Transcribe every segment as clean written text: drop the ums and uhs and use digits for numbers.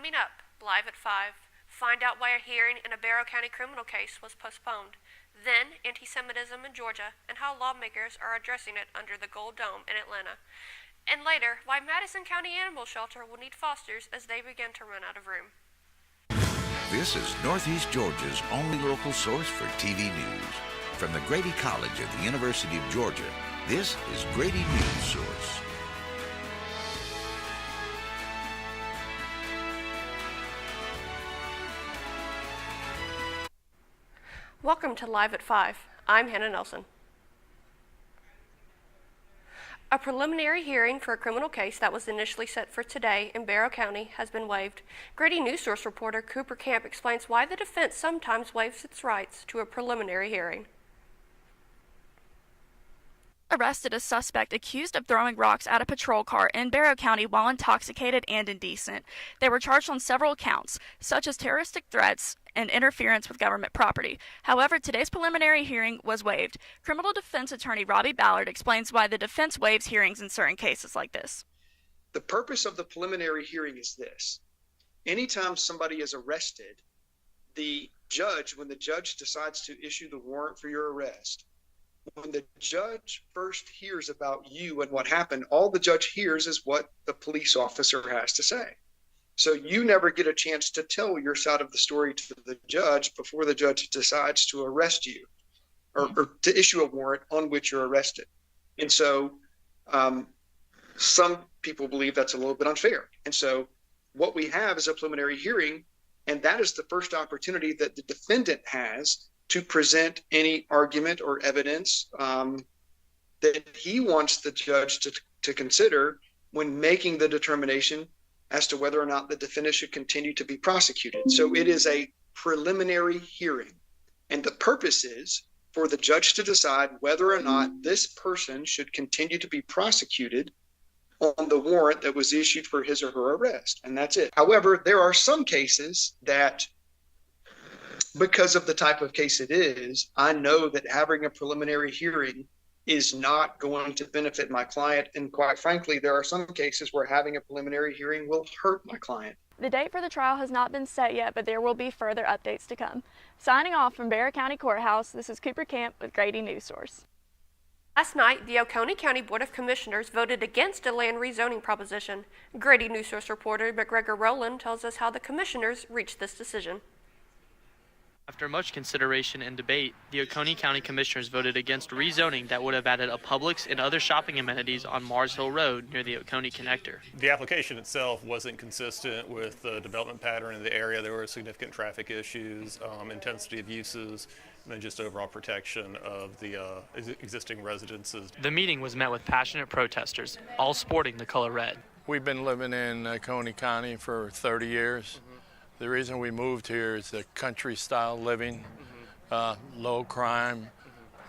Coming up, live at 5, find out why a hearing in a Barrow County criminal case was postponed. Then, anti-Semitism in Georgia and how lawmakers are addressing it under the Gold Dome in Atlanta. And later, why Madison County Animal Shelter will need fosters as they begin to run out of room. This is Northeast Georgia's only local source for TV news. From the Grady College at the University of Georgia, this is Grady Newsource. Welcome to Live at 5. I'm Hannah Nelson. A preliminary hearing for a criminal case that was initially set for today in Barrow County has been waived. Grady Newsource reporter Cooper Camp explains why the defense sometimes waives its rights to a preliminary hearing. Arrested a suspect accused of throwing rocks at a patrol car in Barrow County while intoxicated and indecent. They were charged on several counts, such as terroristic threats and interference with government property. However, today's preliminary hearing was waived. Criminal defense attorney Robbie Ballard explains why the defense waives hearings in certain cases like this. The purpose of the preliminary hearing is this. Anytime somebody is arrested, when the judge decides to issue the warrant for your arrest, when the judge first hears about you and what happened, all the judge hears is what the police officer has to say. So you never get a chance to tell your side of the story to the judge before the judge decides to arrest you or to issue a warrant on which you're arrested. And so some people believe that's a little bit unfair. And so what we have is a preliminary hearing, and that is the first opportunity that the defendant has to present any argument or evidence that he wants the judge to consider when making the determination as to whether or not the defendant should continue to be prosecuted. So it is a preliminary hearing. And the purpose is for the judge to decide whether or not this person should continue to be prosecuted on the warrant that was issued for his or her arrest. And that's it. However, there are some cases that, because of the type of case it is, I know that having a preliminary hearing is not going to benefit my client. And quite frankly, there are some cases where having a preliminary hearing will hurt my client. The date for the trial has not been set yet, but there will be further updates to come. Signing off from Barrow County Courthouse, this is Cooper Camp with Grady Newsource. Last night, the Oconee County Board of Commissioners voted against a land rezoning proposition. Grady Newsource reporter McGregor Rowland tells us how the commissioners reached this decision. After much consideration and debate, the Oconee County Commissioners voted against rezoning that would have added a Publix and other shopping amenities on Mars Hill Road near the Oconee connector. The application itself wasn't consistent with the development pattern in the area. There were significant traffic issues, intensity of uses, and then just overall protection of the existing residences. The meeting was met with passionate protesters, all sporting the color red. We've been living in Oconee County for 30 years. The reason we moved here is the country-style living, low crime,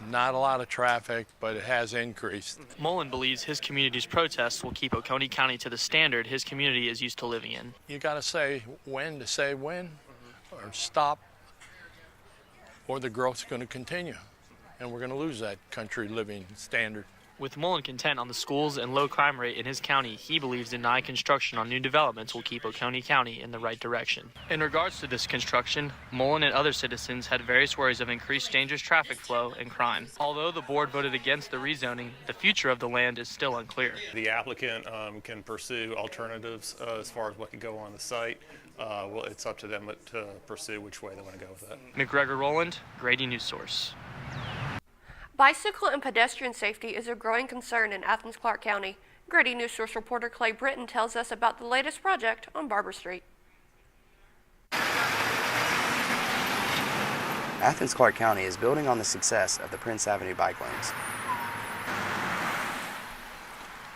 not a lot of traffic, but it has increased. Mullen believes his community's protests will keep Oconee County to the standard his community is used to living in. You got to say when, or stop, or the growth's going to continue, and we're going to lose that country living standard. With Mullen content on the schools and low crime rate in his county, he believes denying construction on new developments will keep Oconee County in the right direction. In regards to this construction, Mullen and other citizens had various worries of increased dangerous traffic flow and crime. Although the board voted against the rezoning, the future of the land is still unclear. The applicant can pursue alternatives as far as what could go on the site. Well, it's up to them to pursue which way they want to go with that. McGregor Rowland, Grady Newsource. Bicycle and pedestrian safety is a growing concern in Athens-Clarke County. Grady Newsource reporter Clay Britton tells us about the latest project on Barber Street. Athens-Clarke County is building on the success of the Prince Avenue bike lanes.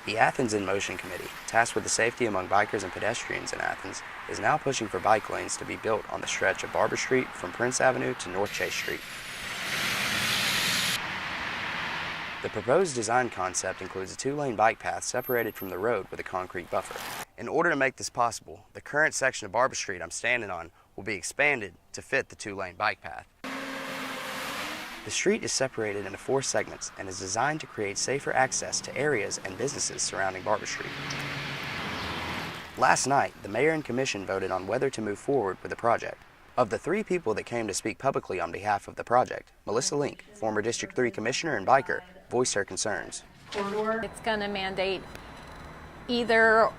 The Athens in Motion Committee, tasked with the safety among bikers and pedestrians in Athens, is now pushing for bike lanes to be built on the stretch of Barber Street from Prince Avenue to North Chase Street. The proposed design concept includes a two-lane bike path separated from the road with a concrete buffer. In order to make this possible, the current section of Barber Street I'm standing on will be expanded to fit the two-lane bike path. The street is separated into 4 segments and is designed to create safer access to areas and businesses surrounding Barber Street. Last night, the mayor and commission voted on whether to move forward with the project. Of the 3 people that came to speak publicly on behalf of the project, Melissa Link, former District 3 commissioner and biker, voiced her concerns. It's going to mandate either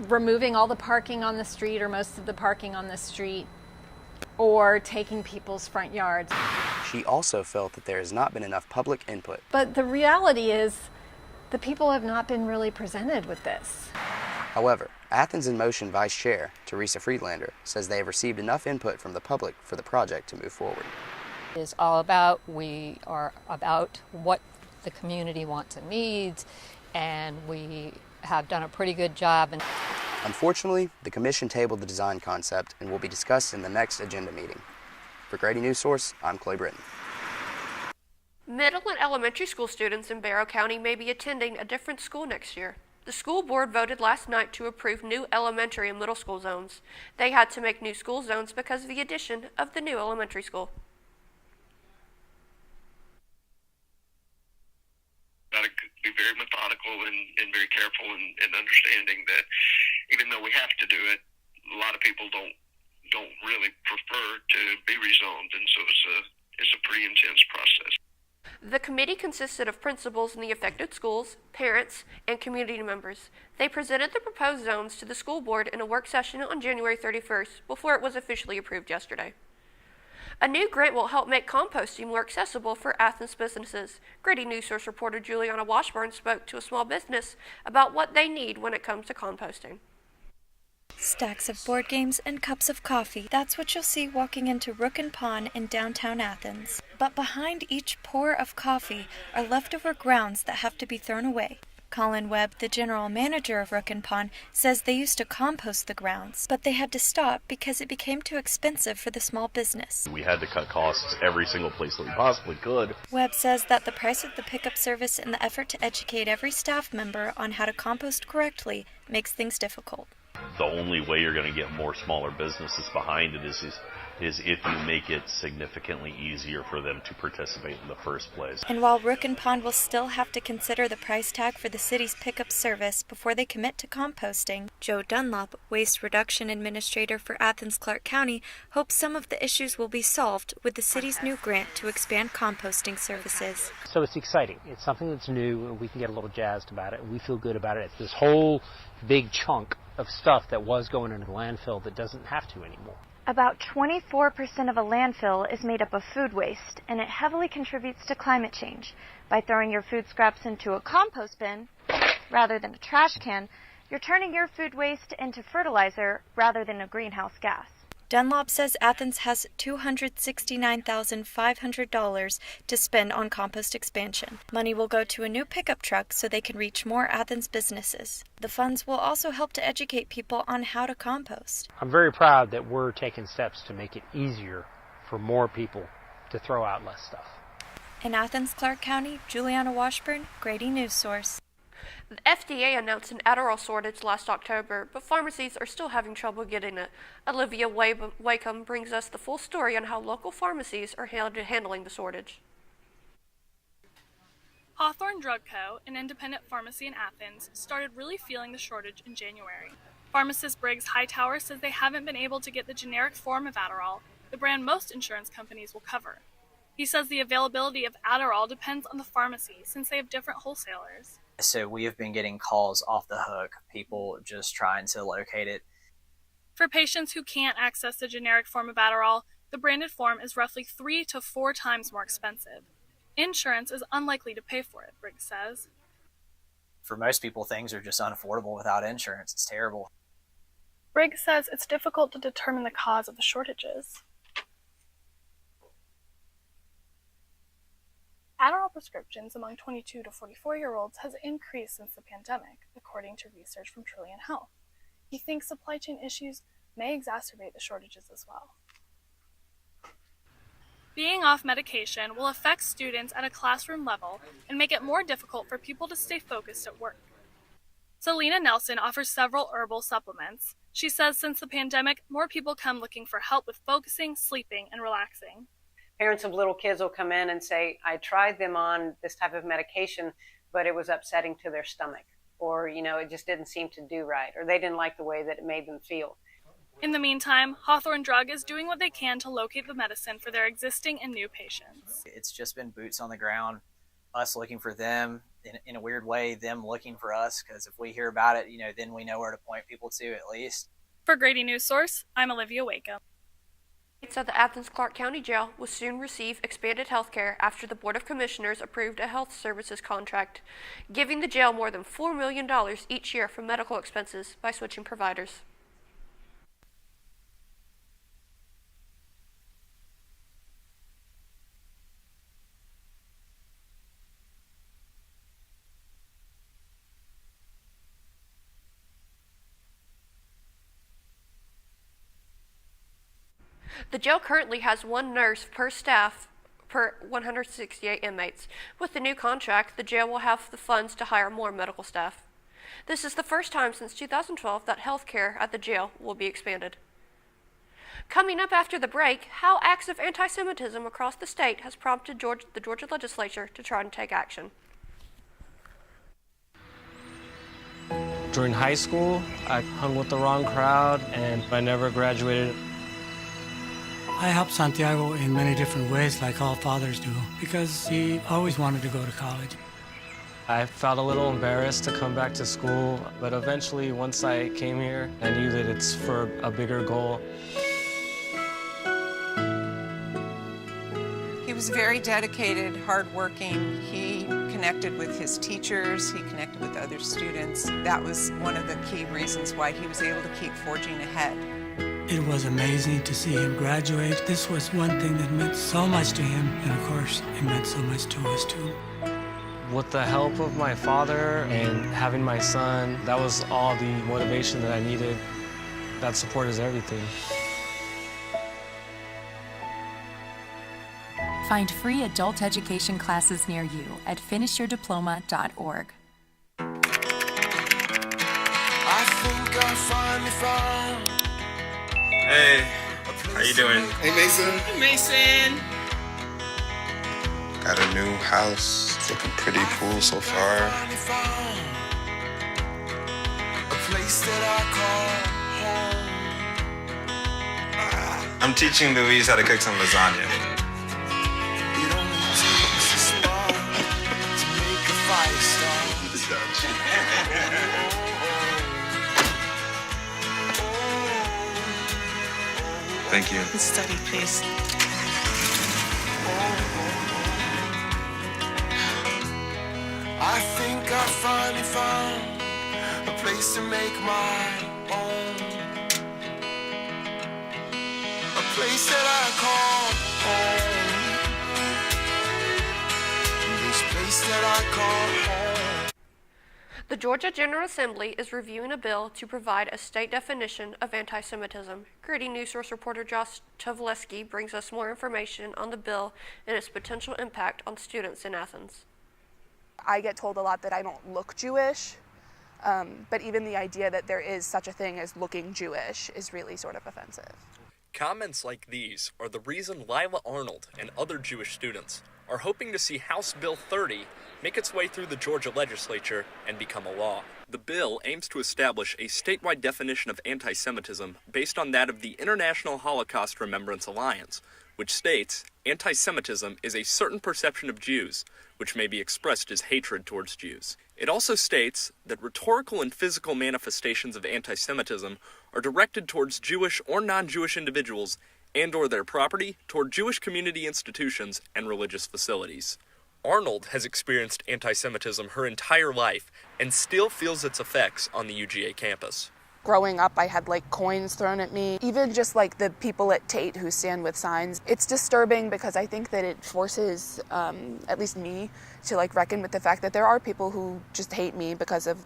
removing all the parking on the street or most of the parking on the street, or taking people's front yards. She also felt that there has not been enough public input. But the reality is, the people have not been really presented with this. However, Athens in Motion Vice Chair, Teresa Friedlander, says they have received enough input from the public for the project to move forward. Is all about, we are about what the community wants and needs, and we have done a pretty good job. Unfortunately, the commission tabled the design concept and will be discussed in the next agenda meeting. For Grady Newsource, I'm Clay Britton. Middle and elementary school students in Barrow County may be attending a different school next year. The school board voted last night to approve new elementary and middle school zones. They had to make new school zones because of the addition of the new elementary school. Got to be very methodical and very careful and understanding that even though we have to do it, a lot of people don't really prefer to be rezoned, and so it's a pretty intense process. The committee consisted of principals in the affected schools, parents, and community members. They presented the proposed zones to the school board in a work session on January 31st before it was officially approved yesterday. A new grant will help make composting more accessible for Athens businesses. Grady Newsource reporter Juliana Washburn spoke to a small business about what they need when it comes to composting. Stacks of board games and cups of coffee. That's what you'll see walking into Rook and Pawn in downtown Athens. But behind each pour of coffee are leftover grounds that have to be thrown away. Colin Webb, the general manager of Rook and Pawn, says they used to compost the grounds, but they had to stop because it became too expensive for the small business. We had to cut costs every single place that we possibly could. Webb says that the price of the pickup service and the effort to educate every staff member on how to compost correctly makes things difficult. The only way you're going to get more smaller businesses behind it is if you make it significantly easier for them to participate in the first place. And while Rook and Pond will still have to consider the price tag for the city's pickup service before they commit to composting, Joe Dunlop, Waste Reduction Administrator for Athens-Clarke County, hopes some of the issues will be solved with the city's new grant to expand composting services. So it's exciting. It's something that's new, and we can get a little jazzed about it, and we feel good about it. It's this whole big chunk of stuff that was going into the landfill that doesn't have to anymore. About 24% of a landfill is made up of food waste, and it heavily contributes to climate change. By throwing your food scraps into a compost bin rather than a trash can, you're turning your food waste into fertilizer rather than a greenhouse gas. Dunlop says Athens has $269,500 to spend on compost expansion. Money will go to a new pickup truck so they can reach more Athens businesses. The funds will also help to educate people on how to compost. I'm very proud that we're taking steps to make it easier for more people to throw out less stuff. In Athens-Clarke County, Juliana Washburn, Grady Newsource. The FDA announced an Adderall shortage last October, but pharmacies are still having trouble getting it. Olivia Wakeham brings us the full story on how local pharmacies are handling the shortage. Hawthorne Drug Co., an independent pharmacy in Athens, started really feeling the shortage in January. Pharmacist Briggs Hightower says they haven't been able to get the generic form of Adderall, the brand most insurance companies will cover. He says the availability of Adderall depends on the pharmacy since they have different wholesalers. So we have been getting calls off the hook, people just trying to locate it. For patients who can't access the generic form of Adderall, the branded form is roughly 3 to 4 times more expensive. Insurance is unlikely to pay for it, Briggs says. For most people, things are just unaffordable without insurance. It's terrible. Briggs says it's difficult to determine the cause of the shortages. Adderall prescriptions among 22 to 44-year-olds has increased since the pandemic, according to research from Trillion Health. He thinks supply chain issues may exacerbate the shortages as well. Being off medication will affect students at a classroom level and make it more difficult for people to stay focused at work. Selena Nelson offers several herbal supplements. She says since the pandemic, more people come looking for help with focusing, sleeping, and relaxing. Parents of little kids will come in and say, I tried them on this type of medication, but it was upsetting to their stomach. or, it just didn't seem to do right, or they didn't like the way that it made them feel. In the meantime, Hawthorne Drug is doing what they can to locate the medicine for their existing and new patients. It's just been boots on the ground, us looking for them, in a weird way, them looking for us, because if we hear about it, then we know where to point people to at least. For Grady Newsource, I'm Olivia Waco. At the Athens-Clarke County Jail will soon receive expanded health care after the Board of Commissioners approved a health services contract, giving the jail more than $4 million each year for medical expenses by switching providers. The jail currently has one nurse per staff per 168 inmates. With the new contract, the jail will have the funds to hire more medical staff. This is the first time since 2012 that health care at the jail will be expanded. Coming up after the break, how acts of anti-Semitism across the state has prompted the Georgia legislature to try and take action. During high school, I hung with the wrong crowd and I never graduated. I helped Santiago in many different ways, like all fathers do, because he always wanted to go to college. I felt a little embarrassed to come back to school, but eventually, once I came here, I knew that it's for a bigger goal. He was very dedicated, hardworking. He connected with his teachers, he connected with other students. That was one of the key reasons why he was able to keep forging ahead. It was amazing to see him graduate. This was one thing that meant so much to him, and of course, it meant so much to us too. With the help of my father and having my son, that was all the motivation that I needed. That support is everything. Find free adult education classes near you at finishyourdiploma.org. I think I finally found. Hey, how you doing? Hey, Mason. Hey, Mason. Got a new house. It's looking pretty cool so far. A place that I call home. I'm teaching Louise how to cook some lasagna. It only takes a spark to make a fire start. Thank you. Study, please. I think I finally found a place to make my own. A place that I call home. This place that I call home. The Georgia General Assembly is reviewing a bill to provide a state definition of anti-Semitism. Grady Newsource reporter Josh Tovleski brings us more information on the bill and its potential impact on students in Athens. I get told a lot that I don't look Jewish, but even the idea that there is such a thing as looking Jewish is really sort of offensive. Comments like these are the reason Lila Arnold and other Jewish students are hoping to see House Bill 30 make its way through the Georgia legislature and become a law. The bill aims to establish a statewide definition of anti-Semitism based on that of the International Holocaust Remembrance Alliance, which states anti-Semitism is a certain perception of Jews, which may be expressed as hatred towards Jews. It also states that rhetorical and physical manifestations of anti-Semitism are directed towards Jewish or non-Jewish individuals and or their property, toward Jewish community institutions and religious facilities. Arnold has experienced anti-Semitism her entire life and still feels its effects on the UGA campus. Growing up, I had coins thrown at me, even just the people at Tate who stand with signs. It's disturbing because I think that it forces, at least me, to reckon with the fact that there are people who just hate me because of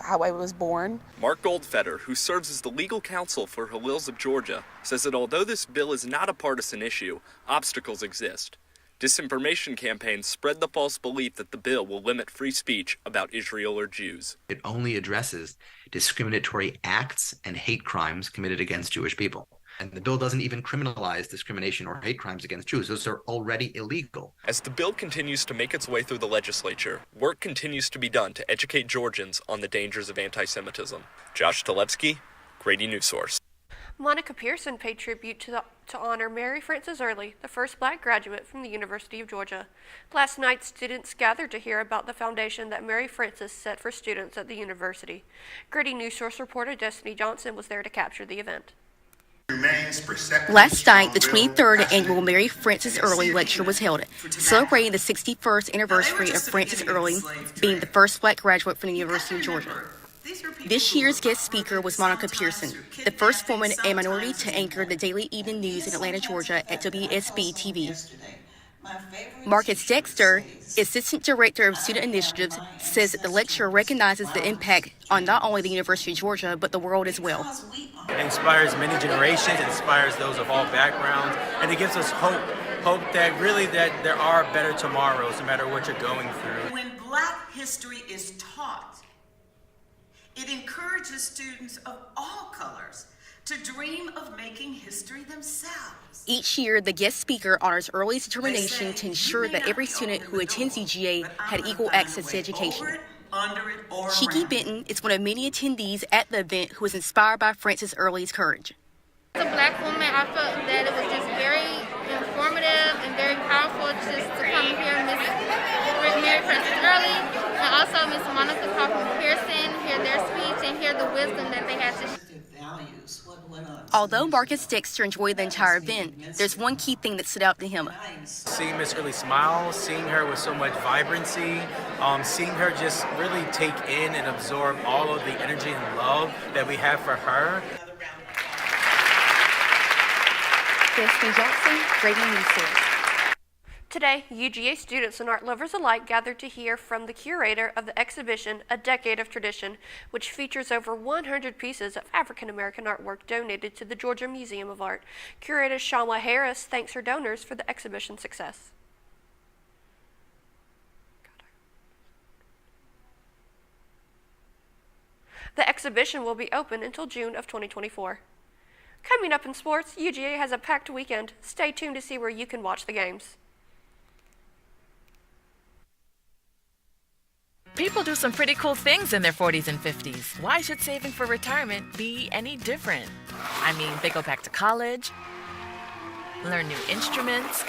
how I was born. Mark Goldfeder, who serves as the legal counsel for Hillels of Georgia, says that although this bill is not a partisan issue, obstacles exist. Disinformation campaigns spread the false belief that the bill will limit free speech about Israel or Jews. It only addresses discriminatory acts and hate crimes committed against Jewish people. And the bill doesn't even criminalize discrimination or hate crimes against Jews. Those are already illegal. As the bill continues to make its way through the legislature, work continues to be done to educate Georgians on the dangers of anti-Semitism. Josh Talevsky, Grady Newsource. Monica Pearson paid tribute to honor Mary Frances Early, the first black graduate from the University of Georgia. Last night, students gathered to hear about the foundation that Mary Frances set for students at the university. Grady Newsource reporter Destiny Johnson was there to capture the event. Last night, the 23rd annual Mary Frances Early lecture was held, celebrating the 61st anniversary of Frances Early being the first black graduate from the University of Georgia. This year's guest speaker was Monica Pearson, the first woman and minority to anchor the daily evening news in Atlanta, Georgia at WSB-TV. Marcus Dexter, Assistant Director of Student Initiatives, says that the lecture recognizes the impact on not only the University of Georgia, but the world as well. It inspires many generations, it inspires those of all backgrounds, and it gives us hope that really that there are better tomorrows no matter what you're going through. When Black history is taught, it encourages students of all colors to dream of making history themselves. Each year, the guest speaker honors Early's determination to ensure that every student who attends UGA had equal access to education. Shiki Benton is one of many attendees at the event who was inspired by Frances Early's courage. As a black woman, I felt that it was just very informative and very powerful just to come here and Miss Mary Frances Early and also Miss Monica Pearson, hear their speech and hear the wisdom that they had to share. Although Marcus Dexter enjoyed the entire event, there's one key thing that stood out to him. Seeing Miss Early smile, seeing her with so much vibrancy, seeing her just really take in and absorb all of the energy and love that we have for her. Destiny Johnson, Grady Newsource. Today, UGA students and art lovers alike gathered to hear from the curator of the exhibition, A Decade of Tradition, which features over 100 pieces of African-American artwork donated to the Georgia Museum of Art. Curator Shawnwa Harris thanks her donors for the exhibition's success. The exhibition will be open until June of 2024. Coming up in sports, UGA has a packed weekend. Stay tuned to see where you can watch the games. People do some pretty cool things in their 40s and 50s. Why should saving for retirement be any different? I mean, they go back to college, learn new instruments,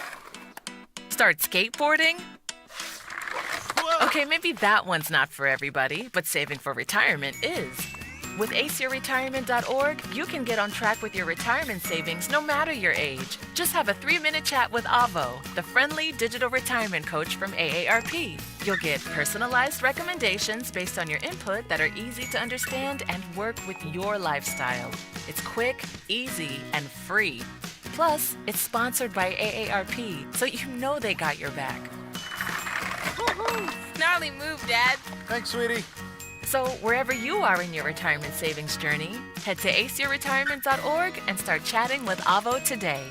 start skateboarding. Okay, maybe that one's not for everybody, but saving for retirement is. With aceyourretirement.org, you can get on track with your retirement savings no matter your age. Just have a 3-minute chat with Avo, the friendly digital retirement coach from AARP. You'll get personalized recommendations based on your input that are easy to understand and work with your lifestyle. It's quick, easy, and free. Plus, it's sponsored by AARP, so you know they got your back. Woohoo! Gnarly move, Dad. Thanks, sweetie. So wherever you are in your retirement savings journey, head to aceyourretirement.org and start chatting with Avo today.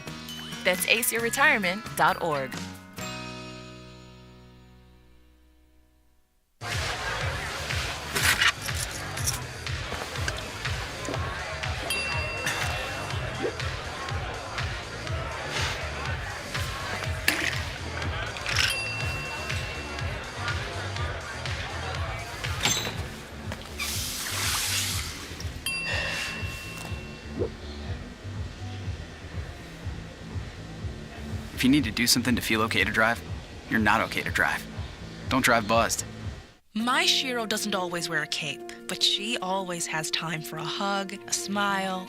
That's aceyourretirement.org. If you need to do something to feel okay to drive, you're not okay to drive. Don't drive buzzed. My Shiro doesn't always wear a cape, but she always has time for a hug, a smile,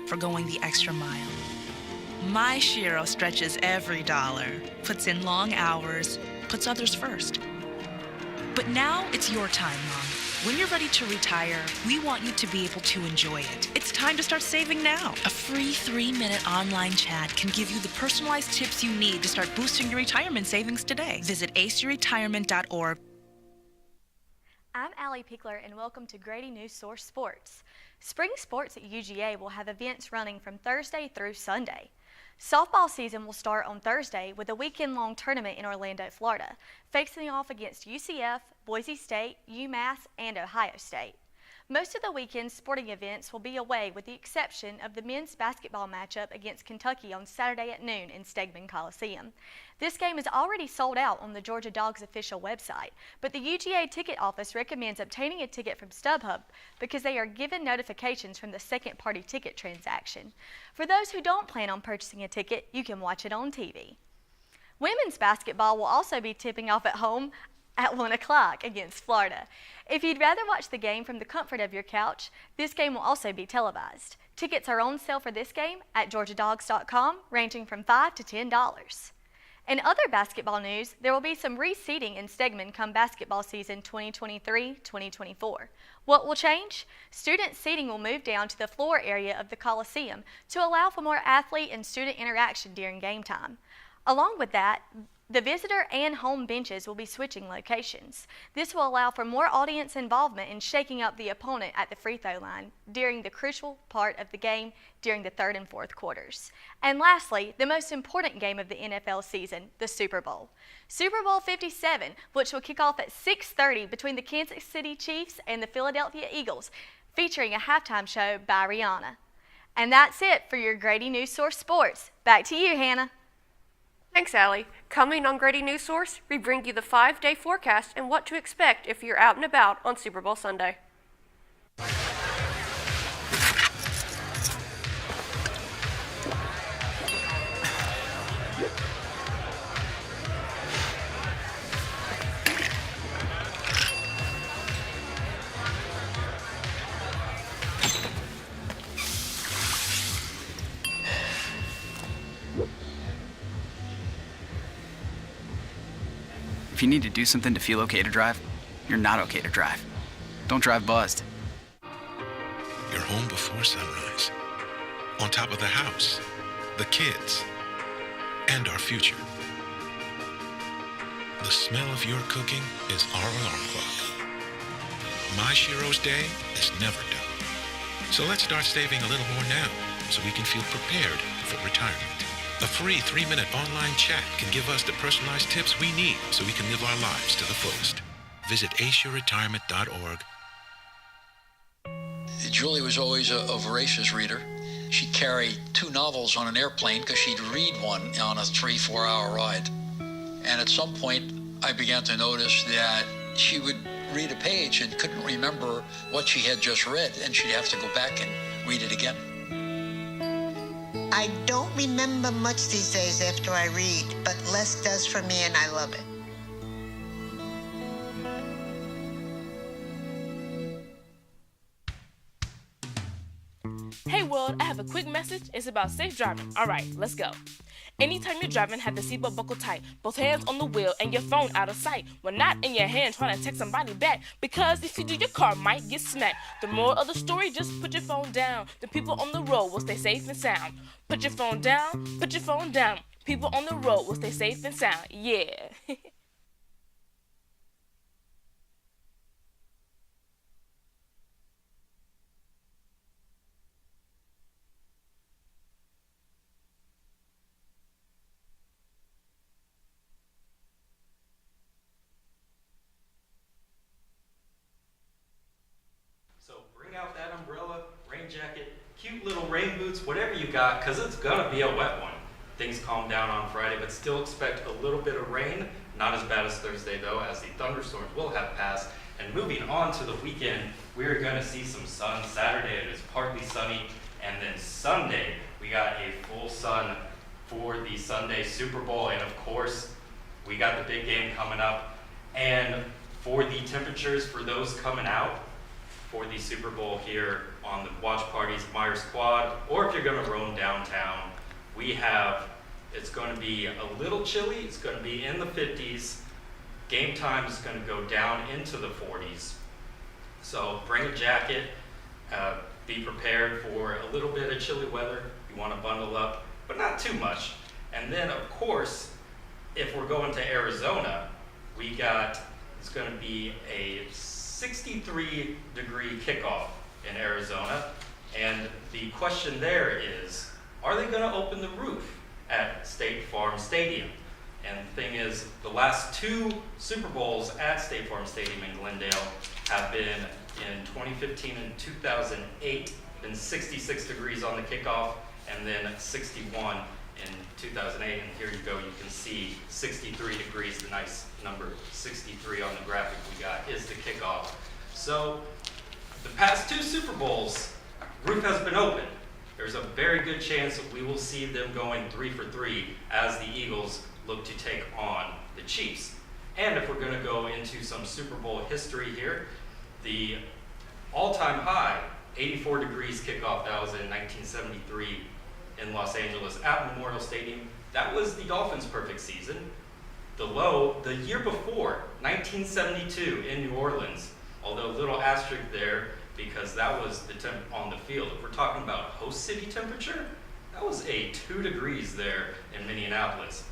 for going the extra mile. My Shiro stretches every dollar, puts in long hours, puts others first. But now it's your time, Mom. When you're ready to retire, we want you to be able to enjoy it. It's time to start saving now. A free 3-minute online chat can give you the personalized tips you need to start boosting your retirement savings today. Visit aceyourretirement.org. I'm Allie Pickler, and welcome to Grady Newsource Sports. Spring sports at UGA will have events running from Thursday through Sunday. Softball season will start on Thursday with a weekend-long tournament in Orlando, Florida, facing off against UCF, Boise State, UMass, and Ohio State. Most of the weekend's sporting events will be away with the exception of the men's basketball matchup against Kentucky on Saturday at noon in Stegman Coliseum. This game is already sold out on the Georgia Dogs official website, but the UGA ticket office recommends obtaining a ticket from StubHub because they are given notifications from the second-party ticket transaction. For those who don't plan on purchasing a ticket, you can watch it on TV. Women's basketball will also be tipping off at home at 1 o'clock against Florida. If you'd rather watch the game from the comfort of your couch, this game will also be televised. Tickets are on sale for this game at georgiadogs.com, ranging from $5 to $10. In other basketball news, there will be some reseeding in Stegman come basketball season 2023-2024. What will change? Student seating will move down to the floor area of the Coliseum to allow for more athlete and student interaction during game time. Along with that, the visitor and home benches will be switching locations. This will allow for more audience involvement in shaking up the opponent at the free throw line during the crucial part of the game during the third and fourth quarters. And lastly, the most important game of the NFL season, the Super Bowl. Super Bowl 57, which will kick off at 6:30 between the Kansas City Chiefs and the Philadelphia Eagles, featuring a halftime show by Rihanna. And that's it for your Grady Newsource Sports. Back to you, Hannah. Thanks, Allie. Coming on Grady Newsource, we bring you the 5-day forecast and what to expect if you're out and about on Super Bowl Sunday. If you need to do something to feel okay to drive, you're not okay to drive. Don't drive buzzed. You're home before sunrise, on top of the house, the kids, and our future. The smell of your cooking is our alarm clock. My Shiro's day is never done. So let's start saving a little more now so we can feel prepared for retirement. A free 3-minute online chat can give us the personalized tips we need so we can live our lives to the fullest. Visit aceyourretirement.org. Julie was always a voracious reader. She'd carry 2 novels on an airplane because she'd read one on a 3-4 hour ride. And at some point, I began to notice that she would read a page and couldn't remember what she had just read, and she'd have to go back and read it again. I don't remember much these days after I read, but less does for me, and I love it. Hey world, I have a quick message. It's about safe driving. Alright, let's go. Anytime you're driving, have the seatbelt buckled tight. Both hands on the wheel and your phone out of sight. When not in your hand trying to text somebody back. Because if you do, your car might get smacked. The moral of the story, just put your phone down. The people on the road will stay safe and sound. Put your phone down, put your phone down. People on the road will stay safe and sound. Yeah. Out that umbrella, rain jacket, cute little rain boots, whatever you got, because it's gonna be a wet one. Things calm down on Friday, but still expect a little bit of rain. Not as bad as Thursday though, as the thunderstorms will have passed. And moving on to the weekend, we're gonna see some sun. Saturday it is partly sunny, and then Sunday we got a full sun for the Sunday Super Bowl, and of course we got the big game coming up. And for the temperatures for those coming out for the Super Bowl here on the watch parties, Myers Quad, or if you're gonna roam downtown, it's gonna be a little chilly, it's gonna be in the 50s. Game time is gonna go down into the 40s. So bring a jacket, be prepared for a little bit of chilly weather. You wanna bundle up, but not too much. And then of course, if we're going to Arizona, it's gonna be a 63-degree kickoff in Arizona, and the question there is, are they going to open the roof at State Farm Stadium? And the thing is, the last 2 Super Bowls at State Farm Stadium in Glendale have been in 2015 and 2008, then 66 degrees on the kickoff, and then 61 in 2008. And here you go, you can see 63 degrees, the nice number 63 on the graphic we got is the kickoff. So the past 2 Super Bowls, roof has been open. There's a very good chance that we will see them going 3 for 3 as the Eagles look to take on the Chiefs. And if we're going to go into some Super Bowl history here, the all-time high, 84 degrees kickoff, that was in 1973 in Los Angeles at Memorial Stadium. That was the Dolphins' perfect season. The low, the year before, 1972 in New Orleans, although a little asterisk there because that was the temp on the field. If we're talking about host city temperature, that was a 2 degrees there in Minneapolis.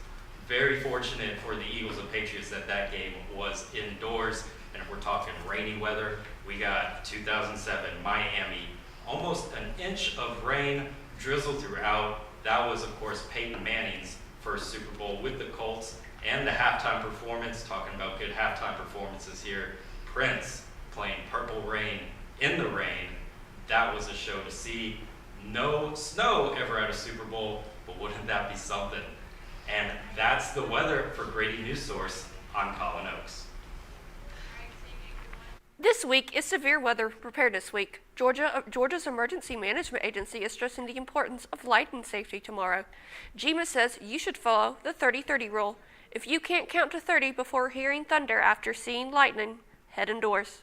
Very fortunate for the Eagles and Patriots that that game was indoors. And if we're talking rainy weather, we got 2007 Miami, almost an inch of rain, drizzle throughout. That was, of course, Peyton Manning's first Super Bowl with the Colts, and the halftime performance, talking about good halftime performances here. Prince playing Purple Rain in the rain. That was a show to see. No snow ever at a Super Bowl, but wouldn't that be something? And that's the weather for Grady Newsource on Colin Oaks. This week is Severe Weather Preparedness Week. Georgia's Emergency Management Agency is stressing the importance of lightning safety tomorrow. GEMA says you should follow the 30-30 rule. If you can't count to 30 before hearing thunder after seeing lightning, head indoors.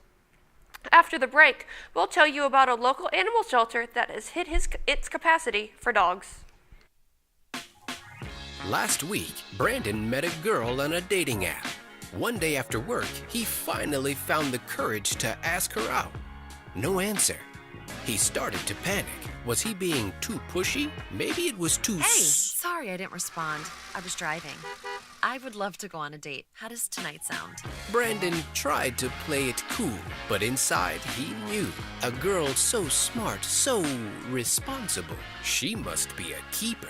After the break, we'll tell you about a local animal shelter that has hit its capacity for dogs. Last week, Brandon met a girl on a dating app. One day after work, he finally found the courage to ask her out. No answer. He started to panic. Was he being too pushy? Maybe it was too... Hey, sorry I didn't respond. I was driving. I would love to go on a date. How does tonight sound? Brandon tried to play it cool, but inside he knew. A girl so smart, so responsible. She must be a keeper.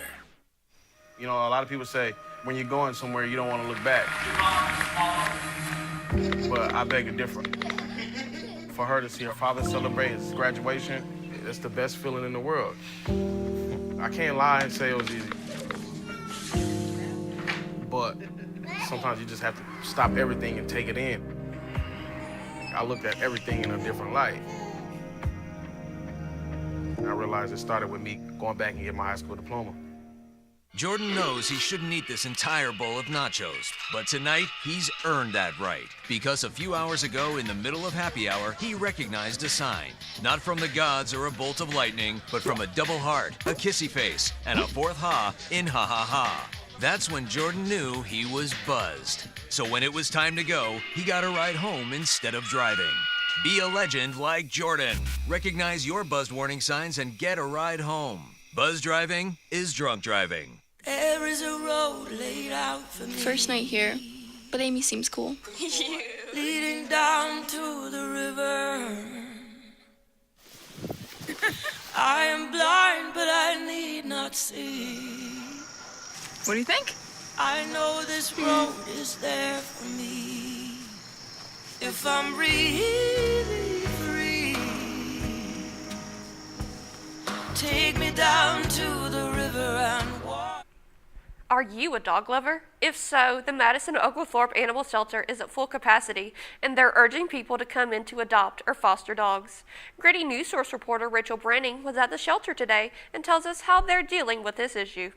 You know, a lot of people say, when you're going somewhere, you don't want to look back. But I beg to differ. For her to see her father celebrate his graduation, it's the best feeling in the world. I can't lie and say it was easy. But sometimes you just have to stop everything and take it in. I looked at everything in a different light. And I realized it started with me going back and getting my high school diploma. Jordan knows he shouldn't eat this entire bowl of nachos, but tonight he's earned that right. Because a few hours ago, in the middle of happy hour, he recognized a sign. Not from the gods or a bolt of lightning, but from a double heart, a kissy face, and a fourth ha in ha ha ha. That's when Jordan knew he was buzzed. So when it was time to go, he got a ride home instead of driving. Be a legend like Jordan. Recognize your buzzed warning signs and get a ride home. Buzz driving is drunk driving. There is a road laid out for me. First night here, but Amy seems cool. Leading down to the river. I am blind, but I need not see. What do you think? I know this road is there for me. If I'm really free, take me down to the river and walk. Are you a dog lover? If so, the Madison Oglethorpe Animal Shelter is at full capacity, and they're urging people to come in to adopt or foster dogs. Grady Newsource reporter Rachel Branning was at the shelter today and tells us how they're dealing with this issue.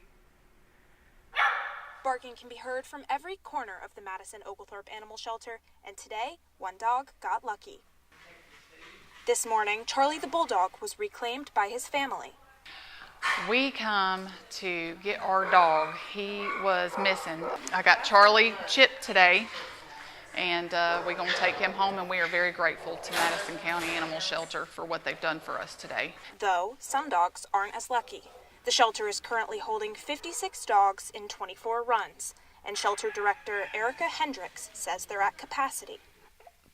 Barking can be heard from every corner of the Madison Oglethorpe Animal Shelter, and today, one dog got lucky. This morning, Charlie the Bulldog was reclaimed by his family. We come to get our dog. He was missing. I got Charlie chipped today, and we're going to take him home, and we are very grateful to Madison County Animal Shelter for what they've done for us today. Though some dogs aren't as lucky. The shelter is currently holding 56 dogs in 24 runs, and shelter director Erica Hendricks says they're at capacity.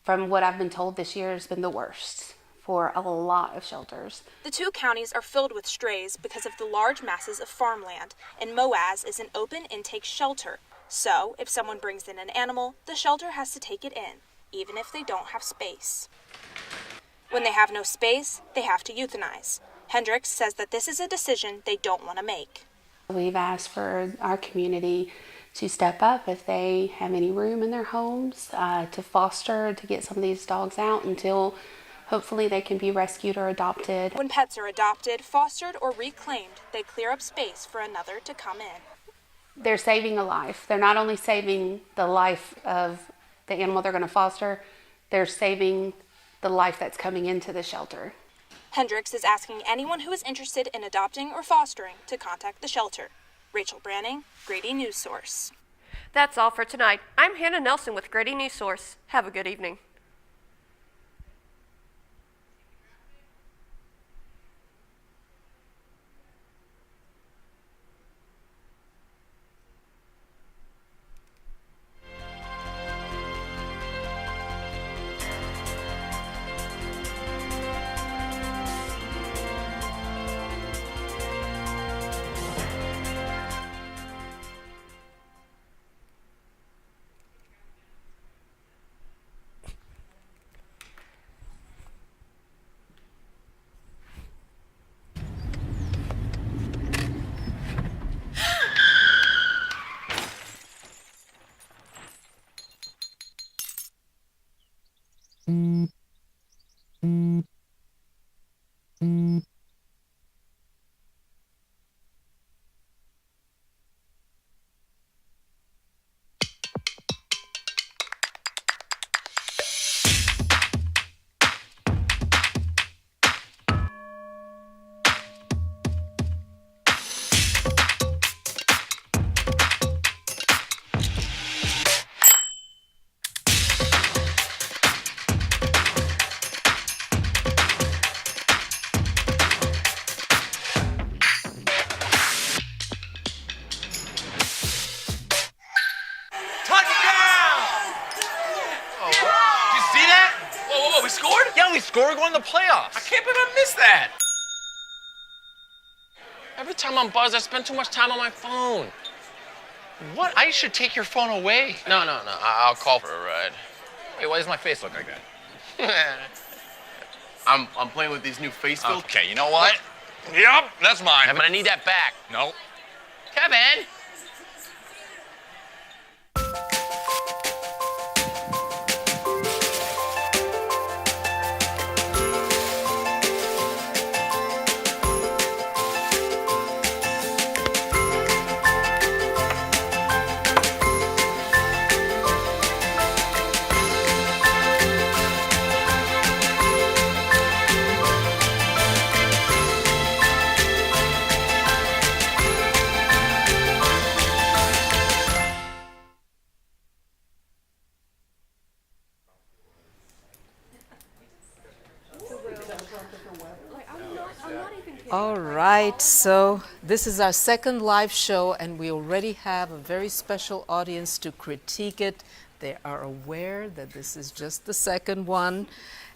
From what I've been told, this year has been the worst for a lot of shelters. The two counties are filled with strays because of the large masses of farmland, and Moaz is an open intake shelter. So, if someone brings in an animal, the shelter has to take it in, even if they don't have space. When they have no space, they have to euthanize. Hendricks says that this is a decision they don't want to make. We've asked for our community to step up if they have any room in their homes to foster, to get some of these dogs out until hopefully they can be rescued or adopted. When pets are adopted, fostered, or reclaimed, they clear up space for another to come in. They're saving a life. They're not only saving the life of the animal they're going to foster, they're saving the life that's coming into the shelter. Hendricks is asking anyone who is interested in adopting or fostering to contact the shelter. Rachel Branning, Grady Newsource. That's all for tonight. I'm Hannah Nelson with Grady Newsource. Have a good evening. We scored? Yeah, we scored. We're going to the playoffs. I can't believe I missed that. Every time I'm buzzed, I spend too much time on my phone. What? I should take your phone away. No. I'll call for a ride. Hey, why does my face look like that? I'm playing with these new face filters. Okay, you know what? Yep, that's mine. I'm gonna need that back. No. Kevin! All right, so this is our second live show, and we already have a very special audience to critique it. They are aware that this is just the second one,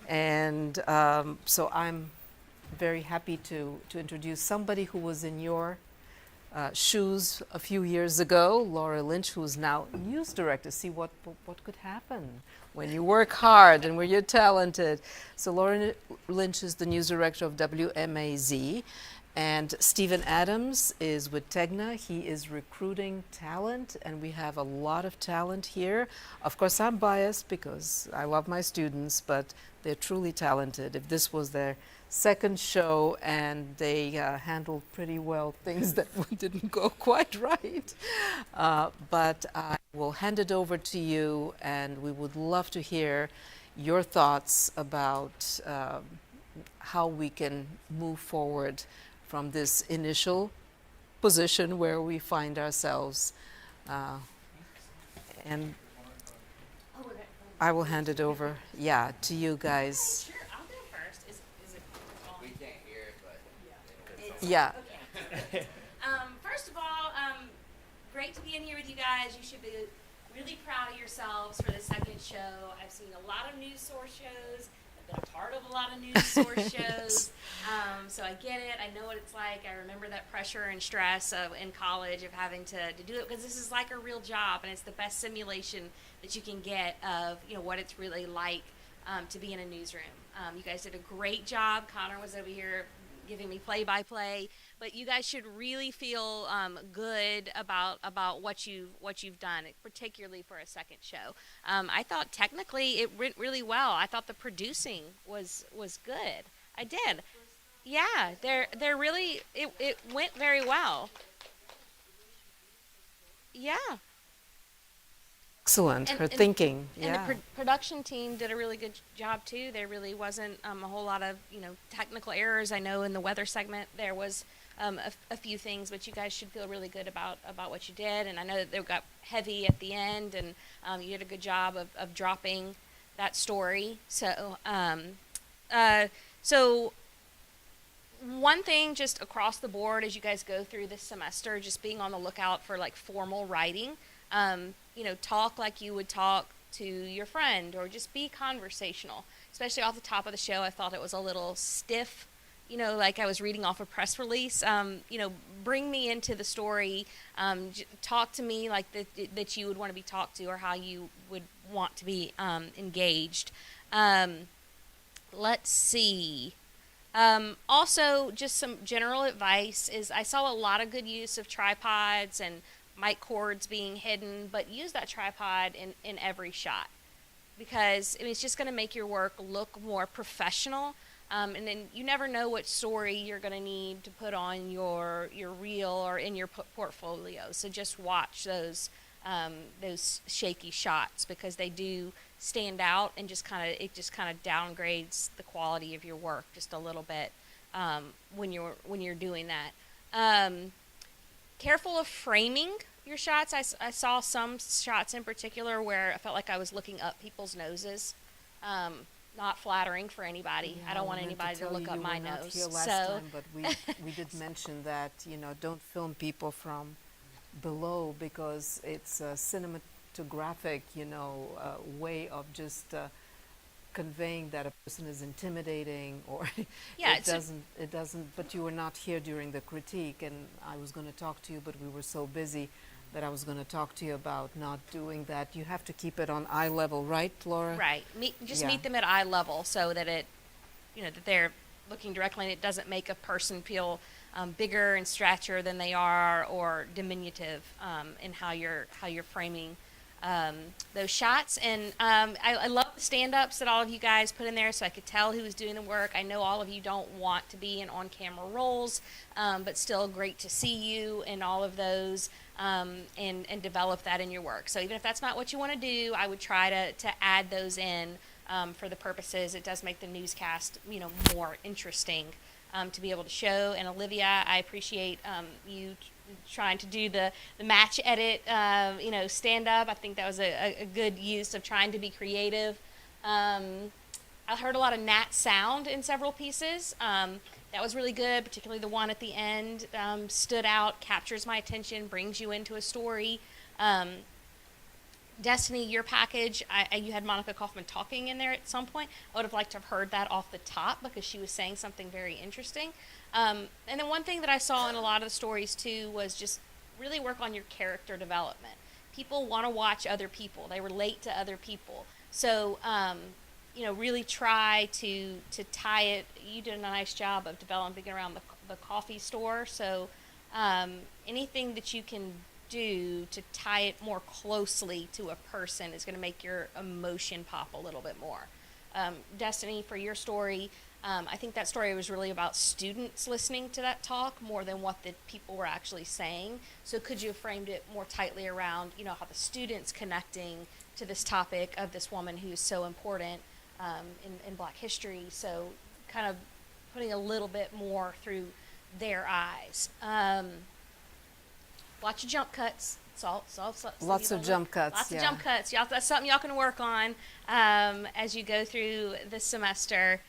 and so I'm very happy to introduce somebody who was in your shoes a few years ago, Laura Lynch, who is now news director. See what could happen when you work hard and when you're talented. So Laura Lynch is the news director of WMAZ, and Stephen Adams is with Tegna. He is recruiting talent, and we have a lot of talent here. Of course, I'm biased because I love my students, but they're truly talented. If this was their second show and they handled pretty well things that didn't go quite right. But I will hand it over to you, and we would love to hear your thoughts about how we can move forward from this initial position where we find ourselves. And I will hand it over, to you guys. Yeah. Okay. First of all, great to be in here with you guys. You should be really proud of yourselves for the second show. I've seen a lot of news source shows. I've been a part of a lot of news source shows. So I get it. I know what it's like. I remember that pressure and stress in college of having to do it, because this is like a real job, and it's the best simulation that you can get of what it's really like to be in a newsroom. You guys did a great job. Connor was over here giving me play-by-play, but you guys should really feel good about what you've done, particularly for a second show. I thought technically it went really well. I thought the producing was good. I did. Yeah, they're really it went very well. Yeah. Excellent. Her thinking. And Yeah. the production team did a really good job too. There really wasn't a whole lot of technical errors. I know in the weather segment there was a few things, but you guys should feel really good about what you did. And I know that they got heavy at the end, and you did a good job of dropping that story. So so one thing just across the board as you guys go through this semester, just being on the lookout for like formal writing. Talk like you would talk to your friend, or just be conversational. Especially off the top of the show, I thought it was a little stiff, like I was reading off a press release. Bring me into the story. Talk to me like that you would want to be talked to, or how you would want to be engaged. Let's see. Also, just some general advice is I saw a lot of good use of tripods and mic cords being hidden, but use that tripod in every shot, because it's just going to make your work look more professional, and then you never know what story you're going to need to put on your reel or in your portfolio. So just watch those shaky shots, because they do stand out, and it just kind of downgrades the quality of your work just a little bit when you're doing that. Careful of framing your shots. I saw some shots in particular where I felt like I was looking up people's noses. Not flattering for anybody. Yeah, I don't want meant anybody to tell look you up you my were not nose. here last time, but we did mention that don't film people from below, because it's a cinematographic way of just conveying that a person is intimidating, or Yeah, it doesn't. But you were not here during the critique, and I was going to talk to you, but we were so busy that I was going to talk to you about not doing that. You have to keep it on eye level, right, Laura? Right. Meet them at eye level, so that that they're looking directly, and it doesn't make a person feel bigger in stature than they are, or diminutive in how you're framing those shots. And I love the stand-ups that all of you guys put in there, so I could tell who was doing the work. I know all of you don't want to be in on-camera roles, but still great to see you in all of those, and develop that in your work. So even if that's not what you want to do, I would try to add those in for the purposes. It does make the newscast more interesting to be able to show. And Olivia, I appreciate you trying to do the match edit, stand up. I think that was a good use of trying to be creative. I heard a lot of Nat sound in several pieces. That was really good, particularly the one at the end stood out, captures my attention, brings you into a story. Destiny, your package, you had Monica Kaufman talking in there at some point. I would have liked to have heard that off the top, because she was saying something very interesting. And then one thing that I saw in a lot of the stories too was just really work on your character development. People want to watch other people. They relate to other people. So, really try to tie it. You did a nice job of developing around the coffee store. So anything that you can do to tie it more closely to a person is going to make your emotion pop a little bit more. Destiny, for your story, I think that story was really about students listening to that talk more than what the people were actually saying. So could you have framed it more tightly around, how the students connecting to this topic of this woman who's so important in Black history? So kind of putting a little bit more through their eyes. Lots of jump cuts. Lots of jump cuts. Lots of jump cuts. Y'all, that's something y'all can work on as you go through this semester.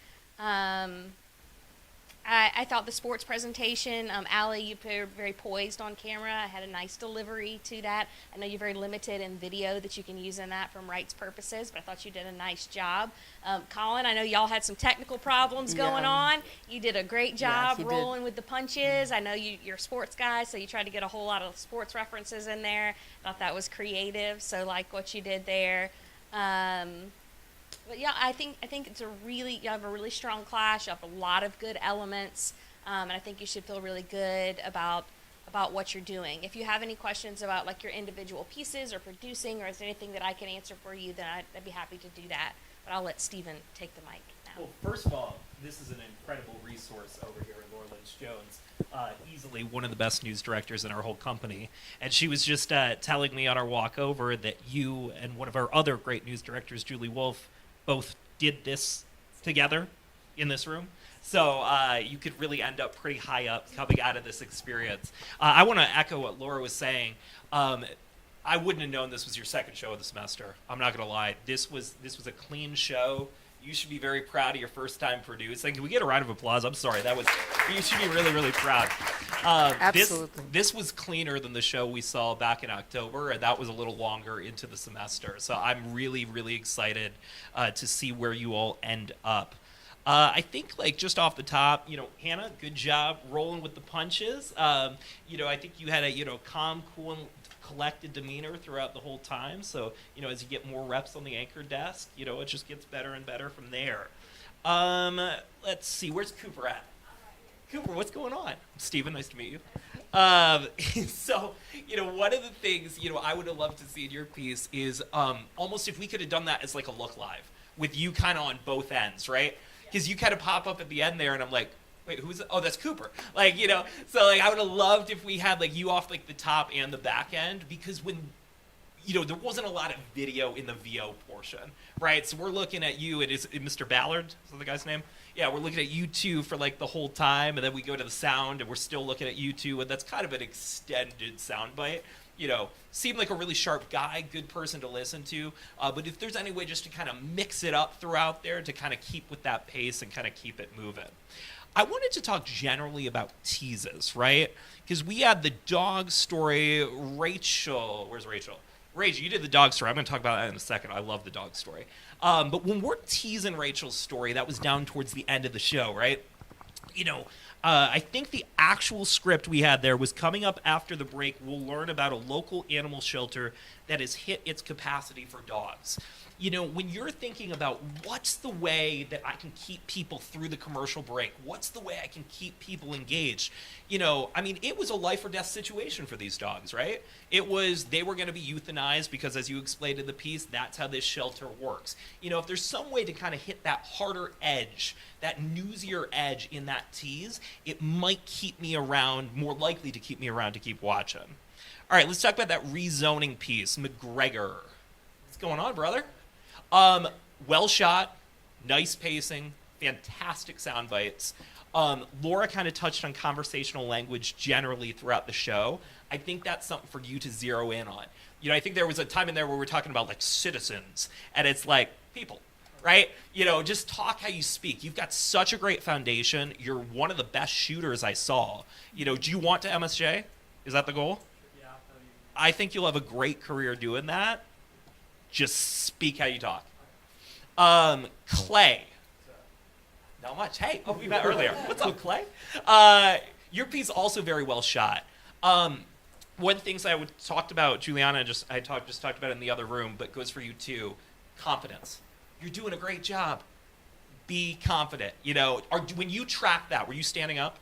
I thought the sports presentation, Allie, you were very poised on camera. I had a nice delivery to that. I know you're very limited in video that you can use in that from rights purposes, but I thought you did a nice job. Colin, I know y'all had some technical problems going on. You did a great job rolling with the punches. I know you're a sports guy, so you tried to get a whole lot of sports references in there. I thought that was creative, so like what you did there. But yeah, I think it's you have a really strong class. You have a lot of good elements, and I think you should feel really good about what you're doing. If you have any questions about like your individual pieces or producing, or is there anything that I can answer for you, then I'd be happy to do that. But I'll let Stephen take the mic now. Well, first of all, this is an incredible resource over here in Laura Lynch-Jones. Easily one of the best news directors in our whole company. And she was just telling me on our walk over that you and one of our other great news directors, Julie Wolf, both did this together in this room. So you could really end up pretty high up coming out of this experience. I want to echo what Laura was saying. I wouldn't have known this was your second show of the semester. I'm not going to lie. This was a clean show. You should be very proud of your first time producing. Can we get a round of applause? I'm sorry. You should be really, really proud. Absolutely. This was cleaner than the show we saw back in October, and that was a little longer into the semester. So I'm really, really excited to see where you all end up. I think, like, just off the top, Hannah, good job rolling with the punches. I think you had a, calm, cool, and collected demeanor throughout the whole time. So, as you get more reps on the anchor desk, it just gets better and better from there. Let's see, where's Cooper at? Cooper, what's going on? Steven, nice to meet you. So, one of the things, I would have loved to see in your piece is almost if we could have done that as like a look live with you kind of on both ends, right? Because you kind of pop up at the end there and I'm like, wait, who's it? Oh, that's Cooper. Like, so like I would have loved if we had like you off like the top and the back end, because when, there wasn't a lot of video in the VO portion, right? So we're looking at you, and is Mr. Ballard, is that the guy's name? Yeah, we're looking at you two for like the whole time, and then we go to the sound and we're still looking at you two, and that's kind of an extended sound bite. Seemed like a really sharp guy, good person to listen to. But if there's any way just to kind of mix it up throughout there to kind of keep with that pace and kind of keep it moving. I wanted to talk generally about teases, right? Because we had the dog story. Rachel, where's Rachel? Rachel, you did the dog story. I'm going to talk about that in a second. I love the dog story. But when we're teasing Rachel's story, that was down towards the end of the show, right? I think the actual script we had there was coming up after the break. We'll learn about a local animal shelter that has hit its capacity for dogs. When you're thinking about what's the way that I can keep people through the commercial break, what's the way I can keep people engaged, it was a life or death situation for these dogs, right? They were going to be euthanized because, as you explained in the piece, that's how this shelter works. If there's some way to kind of hit that harder edge, that newsier edge in that tease, it might keep me around, more likely to keep me around to keep watching. All right, let's talk about that rezoning piece. McGregor. What's going on, brother? Well shot, nice pacing, fantastic sound bites. Laura kind of touched on conversational language generally throughout the show. I think that's something for you to zero in on. I think there was a time in there where we're talking about like citizens, and it's like people, right? Just talk how you speak. You've got such a great foundation. You're one of the best shooters I saw. Do you want to MSJ? Is that the goal? Yeah. I think you'll have a great career doing that. Just speak how you talk. Clay. Not much. Hey, we met earlier. What's up, Clay? Your piece also very well shot. One of the things I talked about, Juliana, just talked about it in the other room, but goes for you too. Confidence. You're doing a great job. Be confident. When you track that, were you standing up?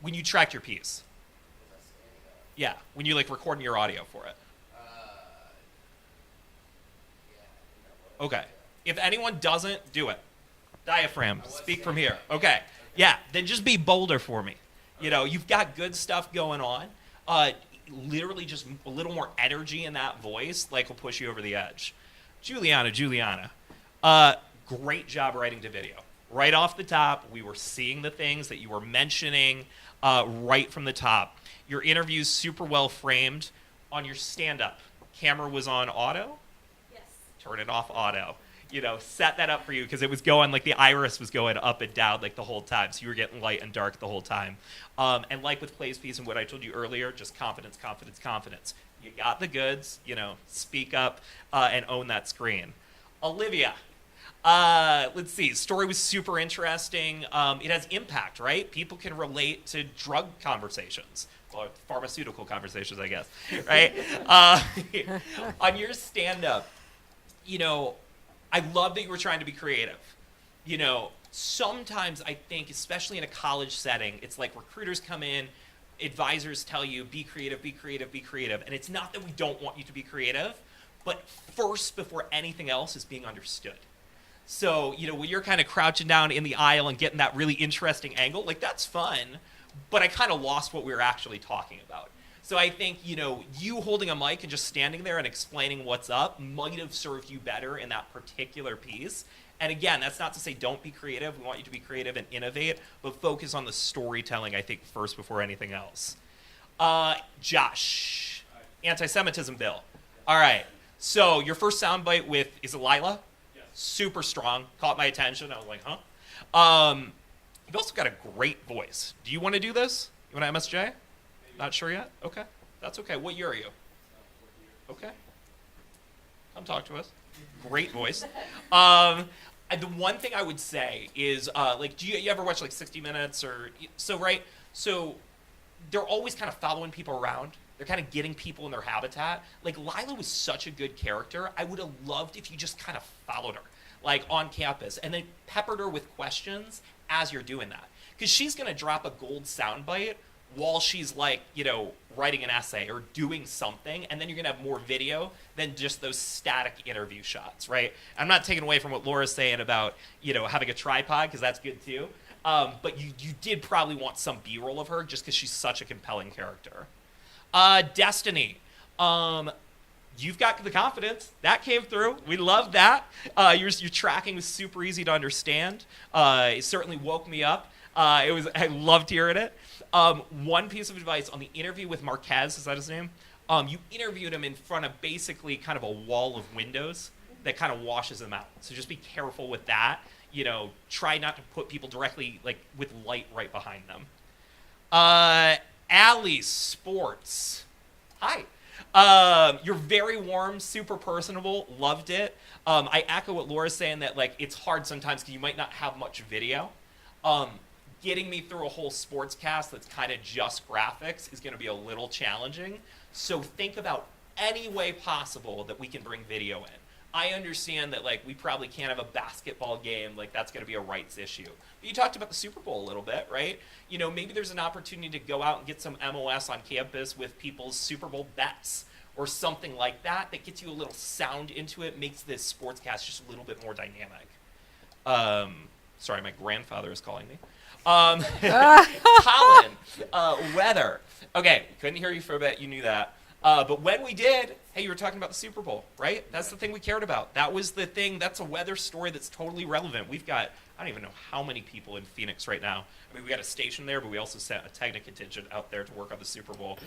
When you tracked your piece? Yeah. When you recording your audio for it. Okay. If anyone doesn't, do it. Diaphragm. Speak from here. Okay. Yeah. Then just be bolder for me. You've got good stuff going on. Literally just a little more energy in that voice, will push you over the edge. Juliana. Great job writing to video. Right off the top, we were seeing the things that you were mentioning right from the top. Your interview's super well framed. On your stand-up, camera was on auto? Turn it off auto. Set that up for you because it was going the iris was going up and down the whole time. So you were getting light and dark the whole time. And with Clay's piece and what I told you earlier, just confidence. You got the goods, speak up and own that screen. Olivia, let's see. Story was super interesting. It has impact, right? People can relate to drug conversations. Or pharmaceutical conversations, I guess, right? On your stand-up, I love that you were trying to be creative. You know, sometimes I think, especially in a college setting, it's like recruiters come in, advisors tell you, be creative, be creative, be creative. And it's not that we don't want you to be creative, but first, before anything else, is being understood. So, you know, when you're kind of crouching down in the aisle and getting that really interesting angle, like, that's fun, but I kind of lost what we were actually talking about. So I think, you know, you holding a mic and just standing there and explaining what's up might have served you better in that particular piece. And again, that's not to say don't be creative. We want you to be creative and innovate, but focus on the storytelling, I think, first before anything else. Josh, anti-Semitism bill. All right. So your first soundbite with, is it Lila? Yes. Super strong. Caught my attention. I was like, huh? You've also got a great voice. Do you want to do this? You want to MSJ? Not sure yet? Okay. That's okay. What year are you? Okay. Come talk to us. Great voice. The one thing I would say is, like, do you ever watch, like, 60 Minutes or, so, right? So they're always kind of following people around. They're kind of getting people in their habitat. Like, Lila was such a good character. I would have loved if you just kind of followed her, like, on campus, and then peppered her with questions as you're doing that. Because she's going to drop a gold soundbite while she's, like, you know, writing an essay or doing something, and then you're going to have more video than just those static interview shots, right? I'm not taking away from what Laura's saying about, you know, having a tripod, because that's good too. But you did probably want some B-roll of her just because she's such a compelling character. Destiny. You've got the confidence. That came through. We love that. Your tracking was super easy to understand. It certainly woke me up. I loved hearing it. One piece of advice on the interview with Marquez, is that his name? You interviewed him in front of basically kind of a wall of windows that kind of washes them out. So just be careful with that. You know, try not to put people directly, like, with light right behind them. Allie Sports. Hi. You're very warm, super personable, loved it. I echo what Laura's saying that, like, it's hard sometimes because you might not have much video. Getting me through a whole sports cast that's kind of just graphics is going to be a little challenging. So think about any way possible that we can bring video in. I understand that, like, we probably can't have a basketball game, like, that's going to be a rights issue. But you talked about the Super Bowl a little bit, right? You know, maybe there's an opportunity to go out and get some MOS on campus with people's Super Bowl bets or something like that that gets you a little sound into it, makes this sportscast just a little bit more dynamic. Sorry, my grandfather is calling me. Colin, weather. Okay, couldn't hear you for a bit, you knew that. But when we did, hey, you were talking about the Super Bowl, right? That's the thing we cared about. That was the thing, that's a weather story that's totally relevant. We've got, I don't even know how many people in Phoenix right now. I mean, we got a station there, but we also sent a Technic contingent out there to work on the Super Bowl.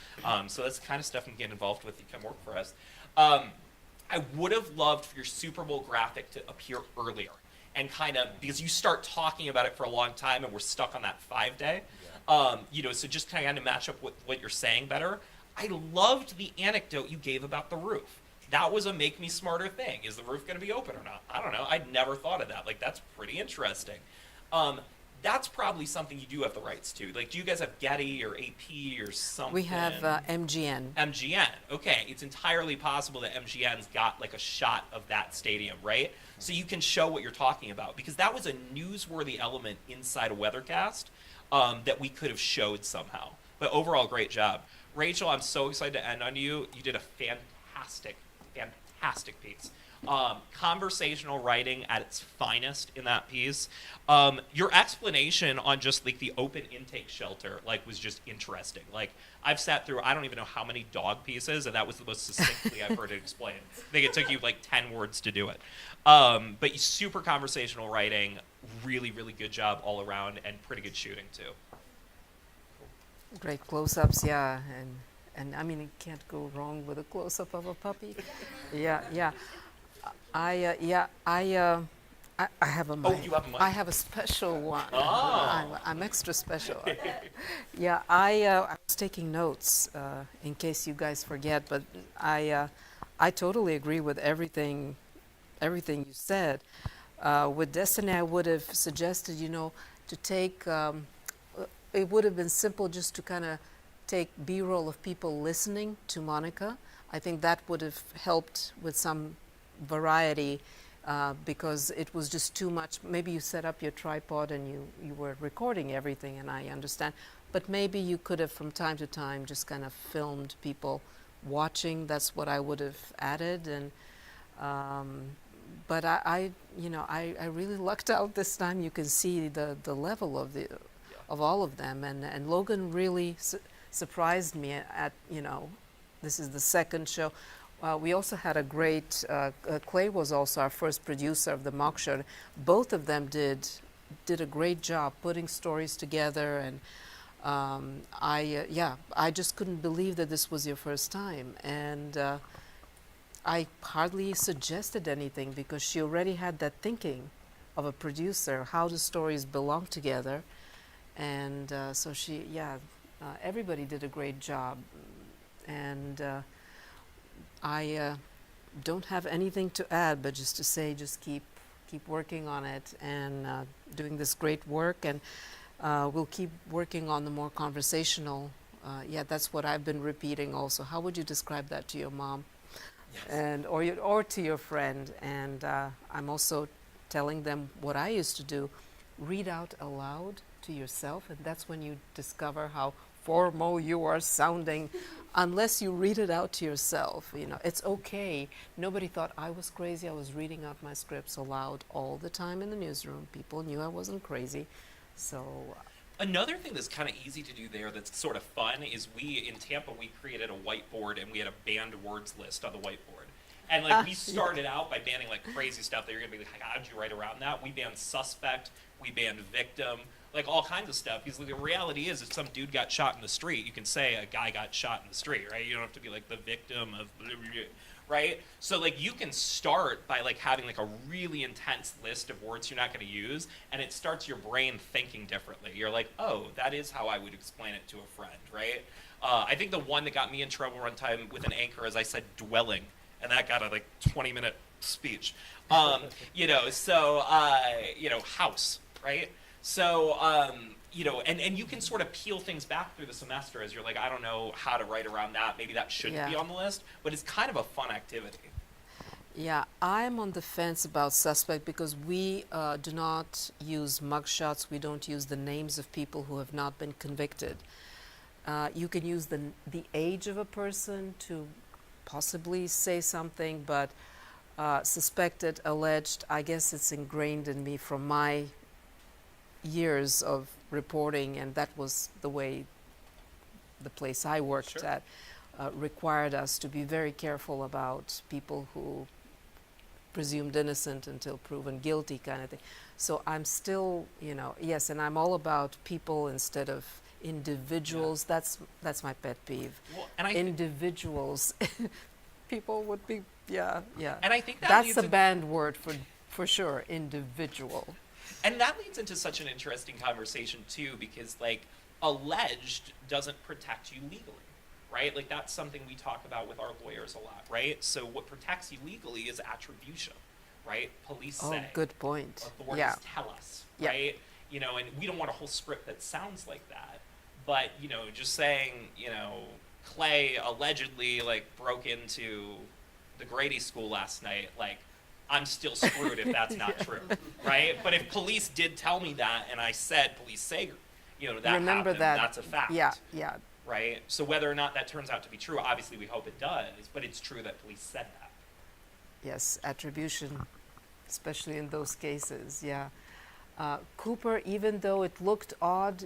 So that's the kind of stuff we can get involved with. You come work for us. I would have loved for your Super Bowl graphic to appear earlier. And kind of, because you start talking about it for a long time and we're stuck on that 5-day. You know, so just kind of match up with what you're saying better. I loved the anecdote you gave about the roof. That was a make me smarter thing. Is the roof going to be open or not? I don't know. I'd never thought of that. Like, that's pretty interesting. That's probably something you do have the rights to. Like, do you guys have Getty or AP or something? We have MGN. MGN. Okay. It's entirely possible that MGN's got, like, a shot of that stadium, right? So you can show what you're talking about. Because that was a newsworthy element inside a weathercast that we could have showed somehow. But overall, great job. Rachel, I'm so excited to end on you. You did a fantastic piece. Conversational writing at its finest in that piece. Your explanation on just, like, the open intake shelter, like, was just interesting. Like, I've sat through, I don't even know how many dog pieces, and that was the most succinctly I've heard it explained. I think it took you, like, 10 words to do it. But super conversational writing, really, really good job all around, and pretty good shooting, too. Great close-ups, yeah, and I mean, you can't go wrong with a close-up of a puppy. Yeah. I have a mic. Oh, you have a mic. I have a special one. Oh. I'm extra special. Yeah, I was taking notes in case you guys forget, but I totally agree with everything you said. With Destiny, I would have suggested, you know, to take. It would have been simple just to kind of take B-roll of people listening to Monica. I think that would have helped with some variety because it was just too much. Maybe you set up your tripod and you were recording everything, and I understand. But maybe you could have, from time to time, just kind of filmed people watching. That's what I would have added. And but I really lucked out this time. You can see the level of all of them, and Logan really surprised me at, this is the second show. We also had a great, Clay was also our first producer of the mock show. Both of them did a great job putting stories together, and I just couldn't believe that this was your first time. And I hardly suggested anything because she already had that thinking of a producer, how the stories belong together. And so everybody did a great job. And I don't have anything to add, but just to say, just keep working on it and doing this great work. And we'll keep working on the more conversational. That's what I've been repeating also. How would you describe that to your mom? Yes. And or to your friend? And I'm also telling them what I used to do: read out aloud to yourself, and that's when you discover how formal you are sounding. Unless you read it out to yourself, it's okay. Nobody thought I was crazy. I was reading out my scripts aloud all the time in the newsroom. People knew I wasn't crazy. So another thing that's kind of easy to do there that's sort of fun is in Tampa, we created a whiteboard and we had a banned words list on the whiteboard. And we started out by banning crazy stuff that you're going to be like, how did you write around that? We banned suspect, we banned victim, all kinds of stuff. Because the reality is, if some dude got shot in the street, you can say a guy got shot in the street, right? You don't have to be the victim of blah, blah, blah, right? So you can start by having a really intense list of words you're not going to use, and it starts your brain thinking differently. You're like, oh, that is how I would explain it to a friend, right? I think the one that got me in trouble one time with an anchor is I said dwelling, and that got a 20-minute speech. House, right? So, and you can sort of peel things back through the semester as you're like, I don't know how to write around that. Maybe that shouldn't be on the list, but it's kind of a fun activity. Yeah, I'm on the fence about suspect because we do not use mugshots. We don't use the names of people who have not been convicted. You can use the age of a person to possibly say something, but suspected, alleged, I guess it's ingrained in me from my years of reporting, and that was the way the place I worked at required us to be very careful about people who presumed innocent until proven guilty kind of thing. So I'm still, yes, and I'm all about people instead of individuals. That's my pet peeve. Well, and individuals, people would be, yeah. And I think that's a banned word for sure, individual. And that leads into such an interesting conversation too, because alleged doesn't protect you legally, right? That's something we talk about with our lawyers a lot, right? So what protects you legally is attribution, right? Police say. Oh, good point. Authorities tell us, right? And we don't want a whole script that sounds like that. But, just saying, Clay allegedly broke into the Grady school last night, I'm still screwed if that's not true, right? But if police did tell me that and I said police say, that remember happened, that's a fact. Yeah. Right? So whether or not that turns out to be true, obviously we hope it does, but it's true that police said that. Yes, attribution, especially in those cases, yeah. Cooper, even though it looked odd,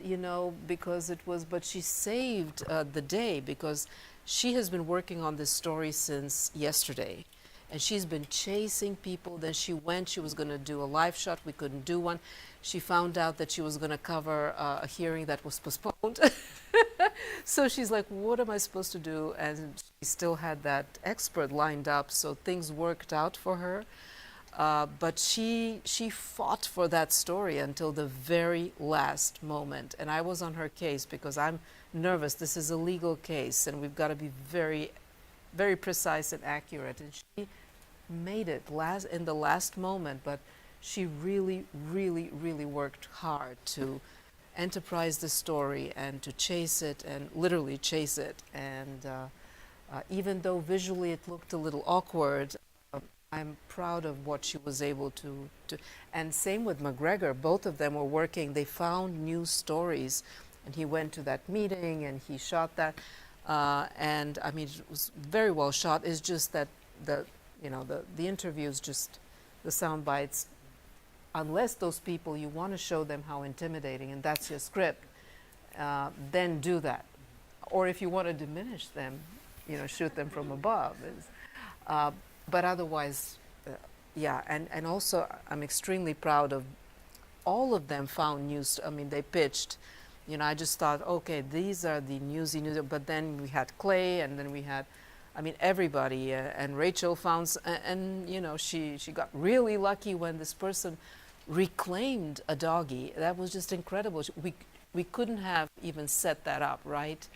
because but she saved the day because she has been working on this story since yesterday. And she's been chasing people. Then she was going to do a live shot. We couldn't do one. She found out that she was going to cover a hearing that was postponed. So she's like, what am I supposed to do? And she still had that expert lined up. So things worked out for her. But she fought for that story until the very last moment. And I was on her case because I'm nervous. This is a legal case, and we've got to be very, very precise and accurate. And she made it in the last moment, but she really, really, really worked hard to enterprise the story and to chase it and literally chase it. And even though visually it looked a little awkward, I'm proud of what she was able to. And same with McGregor. Both of them were working. They found new stories, and he went to that meeting and he shot that. And I mean, it was very well shot. It's just that the interviews, just the sound bites. Unless those people, you want to show them how intimidating, and that's your script, then do that. Or if you want to diminish them, shoot them from above. But otherwise, yeah. And also, I'm extremely proud of all of them. Found news. I mean, they pitched. I just thought, okay, these are the newsy news. But then we had Clay, and then we had, I mean, everybody. And Rachel found, and she got really lucky when this person reclaimed a doggie. That was just incredible. We couldn't have even set that up, right?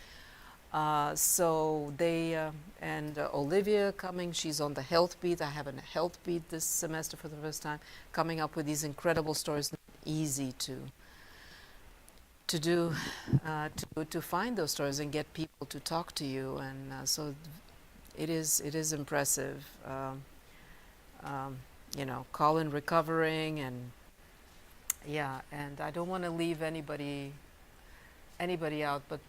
So they, and Olivia coming, she's on the health beat. I have a health beat this semester for the first time, coming up with these incredible stories. Not easy to do, to find those stories and get people to talk to you. And so it is impressive. Colin recovering, and yeah, and I don't want to leave anybody out, but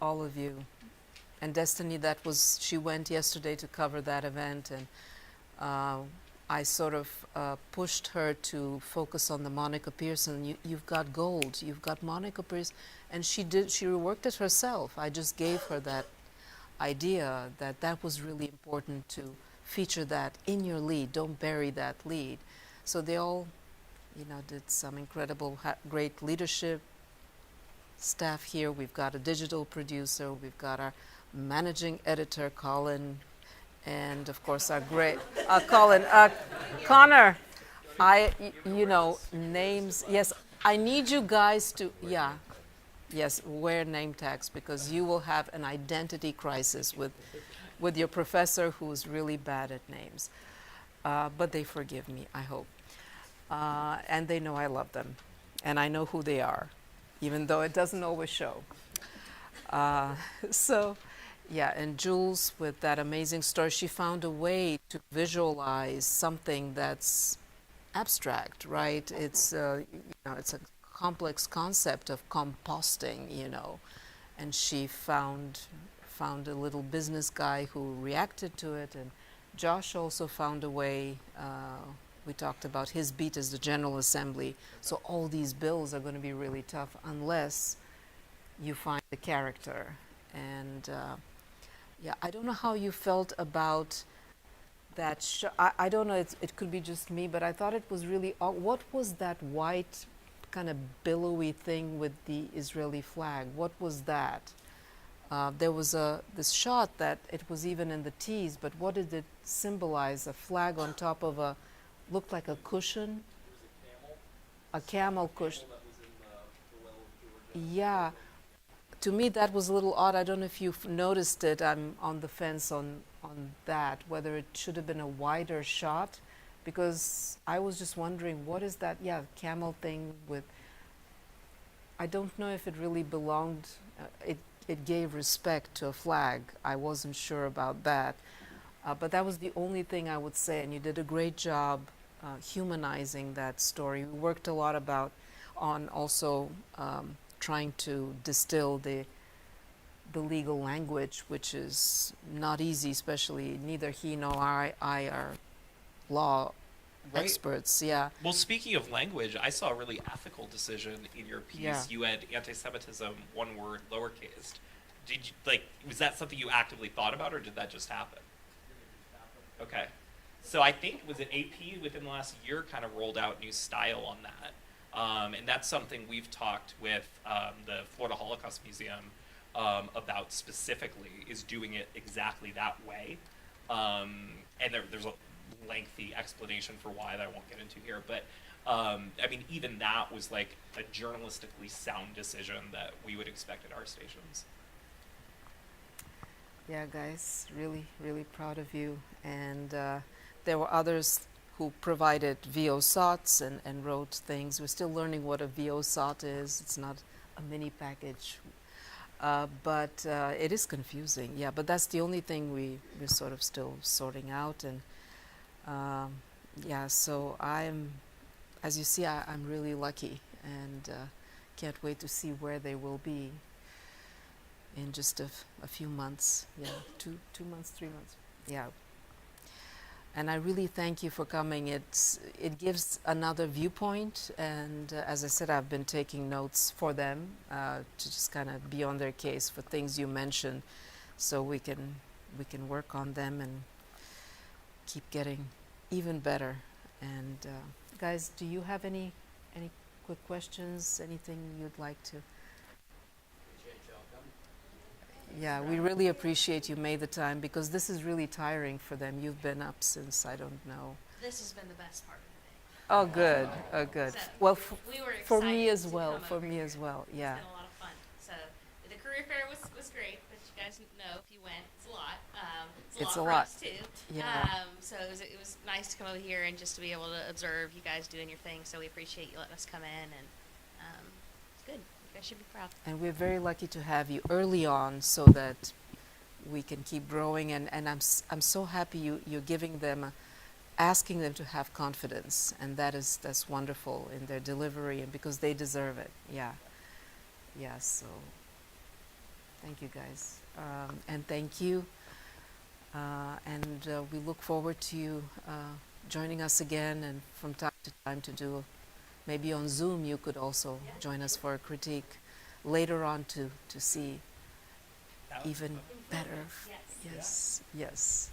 all of you. And Destiny, she went yesterday to cover that event, and I sort of pushed her to focus on the Monica Pearson. You've got gold, you've got Monica Pearson, and she reworked it herself. I just gave her that idea that was really important to feature that in your lead. Don't bury that lead. So they all, did some incredible, great leadership staff here. We've got a digital producer. We've got our managing editor, Colin, and of course our great Connor. Names. Yes, I need you guys to, yes, wear name tags, because you will have an identity crisis with your professor, who's really bad at names. But they forgive me, I hope. And they know I love them, and I know who they are, even though it doesn't always show. So, yeah, and Jules, with that amazing story, she found a way to visualize something that's abstract, right? It's it's a complex concept of composting, and she found a little business guy who reacted to it, and Josh also found a way. We talked about his beat as the General Assembly, so all these bills are going to be really tough unless you find the character. And yeah, I don't know how you felt about that. I don't know, it could be just me, but I thought it was really what was that white kind of billowy thing with the Israeli flag? What was that? There was this shot that it was even in the tease, but what did it symbolize? A flag on top of looked like a cushion? A camel cushion. Yeah. To me, that was a little odd. I don't know if you've noticed it. I'm on the fence on that, whether it should have been a wider shot, because I was just wondering, what is that? Yeah, camel thing with, I don't know if it really belonged, it gave respect to a flag. I wasn't sure about that. But that was the only thing I would say, and you did a great job humanizing that story. We worked a lot on also trying to distill the legal language, which is not easy, especially neither he nor I are law experts. Yeah. Well, speaking of language, I saw a really ethical decision in your piece. Yeah. You had anti-Semitism, one word, lowercase. Did you, was that something you actively thought about, or did that just happen? Okay. So I think, was it AP within the last year kind of rolled out new style on that? And that's something we've talked with the Florida Holocaust Museum about specifically, is doing it exactly that way. And there's a lengthy explanation for why that I won't get into here. But I mean, even that was like a journalistically sound decision that we would expect at our stations. Yeah, guys, really, really proud of you. And there were others who provided VO SOTs and wrote things. We're still learning what a VO SOT is. It's not a mini package. But it is confusing, yeah. But that's the only thing we're sort of still sorting out. And Um, yeah, so as you see, I'm really lucky and can't wait to see where they will be in just a few months. Yeah, 2 months, 3 months. Yeah. And I really thank you for coming. It gives another viewpoint, and as I said, I've been taking notes for them to just kind of be on their case for things you mentioned, so we can work on them and keep getting even better. And guys, do you have any quick questions? Anything you'd like to? Yeah, we really appreciate you made the time because this is really tiring for them. You've been up since I don't know. This has been the best part of the day. Oh, good. Oh, good. So Well, we were for me excited as to well. come For over me here. as well. Yeah. It's been a lot of fun. So the career fair was great, but you guys know if you went, it's a lot. It's a lot for us too. Yeah. So it was nice to come over here and just to be able to observe you guys doing your thing. So we appreciate you letting us come in, and it's good. You guys should be proud. And we're very lucky to have you early on so that we can keep growing. And I'm so happy you're giving them, asking them to have confidence. And that's wonderful in their delivery, and because they deserve it. Yeah. Yeah, so thank you guys. And thank you. And we look forward to you joining us again, and from time to time to do, maybe on Zoom you could also join us for a critique later on to see even better. Yes, yes.